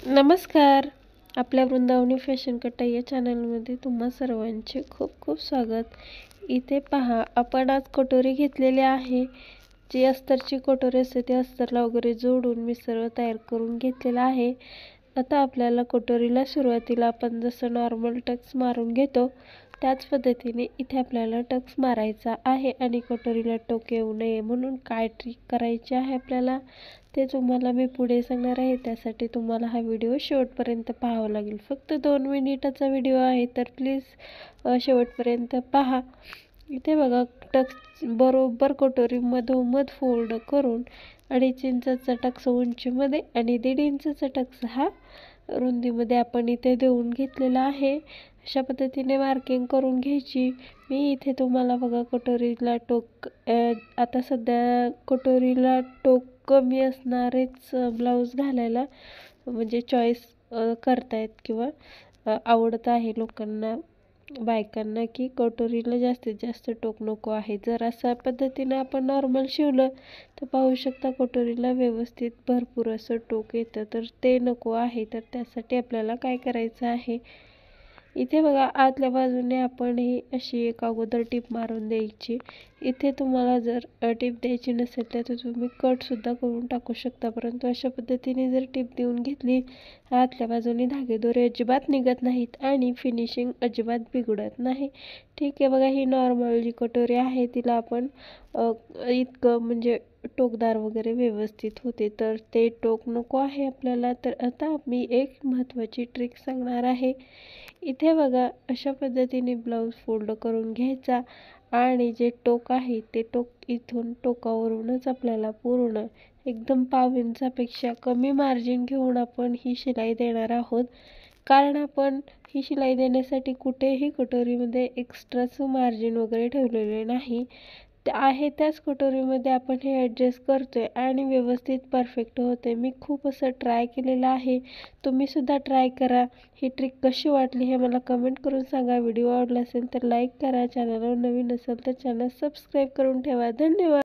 नमस्कार. आपल्या वृंदावनी फॅशन कट्टा या चॅनलमध्ये तुम्हा सर्वांचे खूप खूप स्वागत. इथे पहा, आपण आज कटोरी घेतलेली आहे. जी अस्तरची कटोरी असते ती अस्तरला वगैरे जोडून मी सर्व तयार करून घेतलेलं आहे. आता आपल्याला कटोरीला सुरुवातीला आपण जसं नॉर्मल टक्स मारून घेतो त्याच पद्धतीने इथे आपल्याला टक्स मारायचा आहे. आणि कटोरीला टोक येऊ नये म्हणून काय ट्रिक करायची आहे आपल्याला ते तुम्हाला मी पुढे सांगणार आहे. त्यासाठी तुम्हाला हा व्हिडिओ शेवटपर्यंत पाहावा लागेल. फक्त 2 मिनिटाचा व्हिडिओ आहे, तर प्लीज शेवटपर्यंत पहा. इथे बघा, टक्स बरोबर कटोरी मधोमध फोल्ड करून 2.5 इंचाचा टक्स उंचीमध्ये आणि 1.5 इंचाचा टक्स हा रुंदीमध्ये आपण इथे देऊन घेतलेला आहे. अशा पद्धतीने मार्किंग करून घ्यायची. मी इथे तुम्हाला बघा कटोरीला टोक आता सध्या कटोरीला टोक कमी असणारेच ब्लाऊज घालायला म्हणजे चॉईस करतायत किंवा आवडत आहे लोकांना, बायकांना, की कटोरीला जास्तीत जास्त टोक नको आहे. जर अशा पद्धतीने आपण नॉर्मल शिवलं तर पाहू शकता कटोरीला व्यवस्थित भरपूर असं टोक येतं, तर ते नको आहे. तर त्यासाठी आपल्याला काय करायचं आहे, इथे बघा आतल्या बाजूने आपण ही अशी एक अगोदर टीप मारून द्यायची. इथे तुम्हाला जर टीप द्यायची नसेल तर तुम्ही कटसुद्धा करून टाकू शकता, परंतु अशा पद्धतीने जर टीप देऊन घेतली आतल्या बाजूने धागेदोरे अजिबात निघत नाहीत आणि फिनिशिंग अजिबात बिघडत नाही. ठीक आहे. बघा, ही नॉर्मल जी कटोरी आहे तिला आपण इतकं म्हणजे टोकदार वगैरे व्यवस्थित होते, तर ते टोक नको आहे आपल्याला. तर आता मी एक महत्त्वाची ट्रिक सांगणार आहे. इथे बघा, अशा पद्धतीने ब्लाऊज फोल्ड करून घ्यायचा आणि जे टोक आहे ते टोक इथून टोकावरूनच आपल्याला पूर्ण एकदम पाव इंचापेक्षा कमी मार्जिन घेऊन आपण ही शिलाई देणार आहोत. कारण आपण ही शिलाई देण्यासाठी कुठेही कटोरीमध्ये एक्स्ट्राचं मार्जिन वगैरे ठेवलेले नाही. आहे त्याच कटोरीमध्ये आपण हे ॲडजस्ट करतोय आणि व्यवस्थित परफेक्ट होते. मी खूप असं ट्राय केलेलं आहे. तुम्हीसुद्धा ट्राय करा. ही ट्रिक कशी वाटली हे मला कमेंट करून सांगा. व्हिडिओ आवडला असेल तर लाईक करा. चॅनलवर नवीन असेल तर चॅनल सबस्क्राईब करून ठेवा. धन्यवाद.